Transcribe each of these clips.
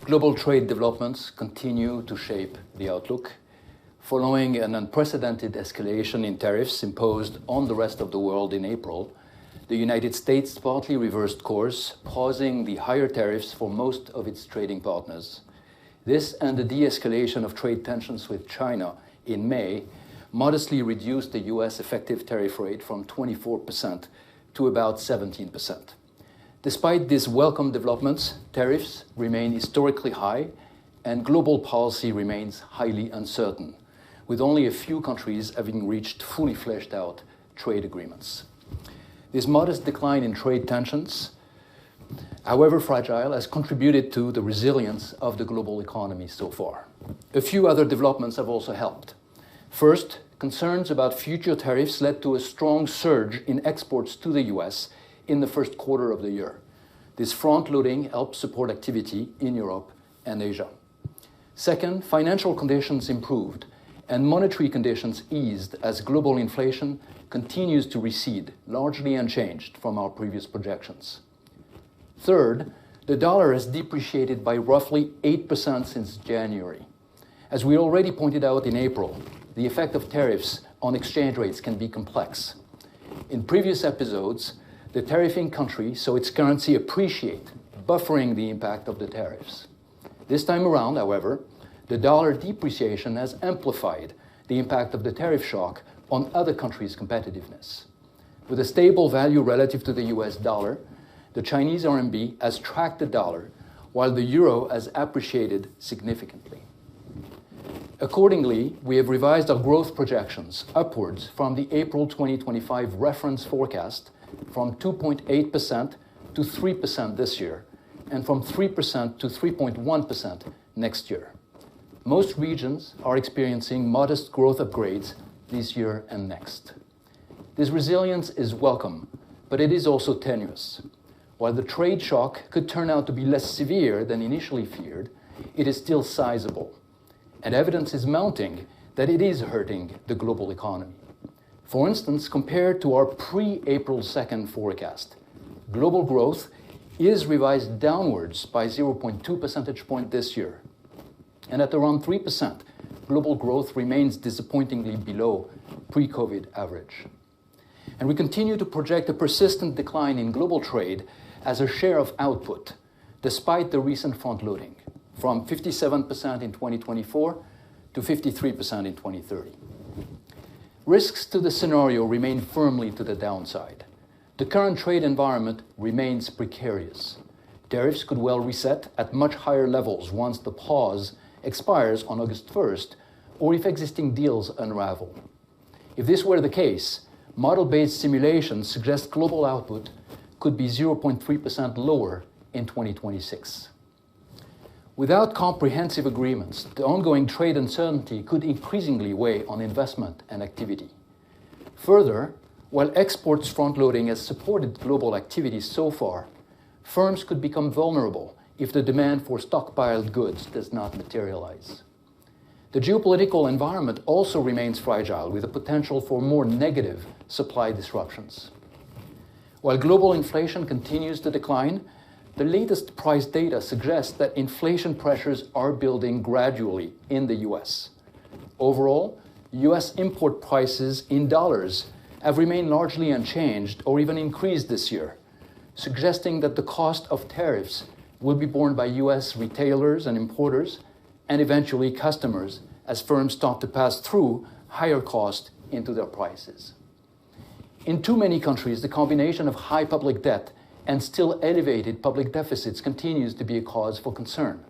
Global trade developments continue to shape the outlook. Following an unprecedented escalation in tariffs imposed on the rest of the world in April, the United States partly reversed course, pausing the higher tariffs for most of its trading partners. This and the de-escalation of trade tensions with China in May modestly reduced the US effective tariff rate from 24% to about 17%. Despite these welcome developments, tariffs remain historically high and global policy remains highly uncertain, with only a few countries having reached fully fleshed out trade agreements. This modest decline in trade tensions, however fragile, has contributed to the resilience of the global economy so far. A few other developments have also helped. First, concerns about future tariffs led to a strong surge in exports to the US in the first quarter of the year. This front-loading helped support activity in Europe and Asia. Second, financial conditions improved and monetary conditions eased as global inflation continues to recede, largely unchanged from our previous projections. Third, the dollar has depreciated by roughly 8% since January. As we already pointed out in April, the effect of tariffs on exchange rates can be complex. In previous episodes, the tariffing country saw its currency appreciate, buffering the impact of the tariffs. This time around, however, the dollar depreciation has amplified the impact of the tariff shock on other countries' competitiveness. With a stable value relative to the US dollar, the Chinese RMB has tracked the dollar, while the euro has appreciated significantly. Accordingly, we have revised our growth projections upwards from the April 2025 reference forecast from 2.8% to 3% this year, and from 3% to 3.1% next year. Most regions are experiencing modest growth upgrades this year and next. This resilience is welcome, but it is also tenuous. While the trade shock could turn out to be less severe than initially feared, it is still sizable, and evidence is mounting that it is hurting the global economy. For instance, compared to our pre-April 2nd forecast, global growth is revised downwards by 0.2 percentage point this year. And at around 3%, global growth remains disappointingly below pre-COVID average. And we continue to project a persistent decline in global trade as a share of output, despite the recent front-loading, from 57% in 2024 to 53% in 2030. Risks to the scenario remain firmly to the downside. The current trade environment remains precarious. Tariffs could well reset at much higher levels once the pause expires on August 1st, or if existing deals unravel. If this were the case, model-based simulations suggest global output could be 0.3% lower in 2026. Without comprehensive agreements, the ongoing trade uncertainty could increasingly weigh on investment and activity. Further, while exports front-loading has supported global activity so far, firms could become vulnerable if the demand for stockpiled goods does not materialize. The geopolitical environment also remains fragile, with the potential for more negative supply disruptions. While global inflation continues to decline, the latest price data suggests that inflation pressures are building gradually in the US. Overall, US import prices in dollars have remained largely unchanged or even increased this year, suggesting that the cost of tariffs will be borne by US retailers and importers, and eventually customers, as firms start to pass through higher costs into their prices. In too many countries, the combination of high public debt and still elevated public deficits continues to be a cause for concern.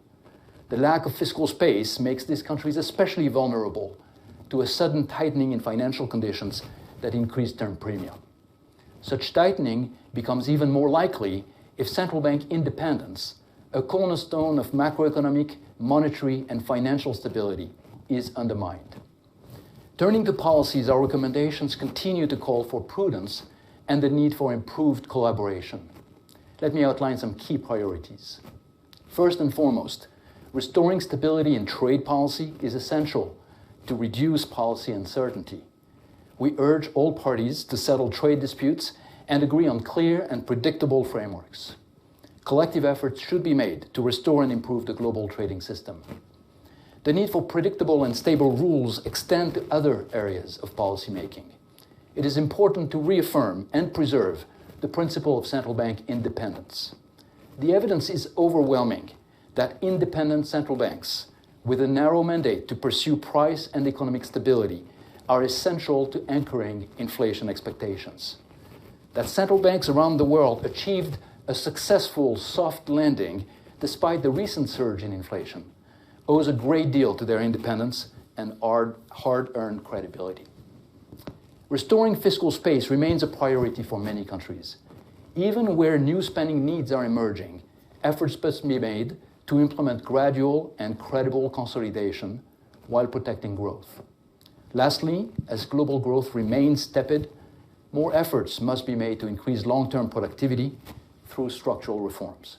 The lack of fiscal space makes these countries especially vulnerable to a sudden tightening in financial conditions that increase term premium. Such tightening becomes even more likely if central bank independence, a cornerstone of macroeconomic, monetary, and financial stability, is undermined. Turning to policies, our recommendations continue to call for prudence and the need for improved collaboration. Let me outline some key priorities. First and foremost, restoring stability in trade policy is essential to reduce policy uncertainty. We urge all parties to settle trade disputes and agree on clear and predictable frameworks. collective efforts should be made to restore and improve the global trading system. The need for predictable and stable rules extend to other areas of policymaking. It is important to reaffirm and preserve the principle of central bank independence. The evidence is overwhelming that independent central banks, with a narrow mandate to pursue price and economic stability, are essential to anchoring inflation expectations. That central banks around the world achieved a successful soft landing despite the recent surge in inflation owes a great deal to their independence and hard-earned credibility. Restoring fiscal space remains a priority for many countries. Even where new spending needs are emerging, efforts must be made to implement gradual and credible consolidation while protecting growth. Lastly, as global growth remains tepid, more efforts must be made to increase long-term productivity through structural reforms.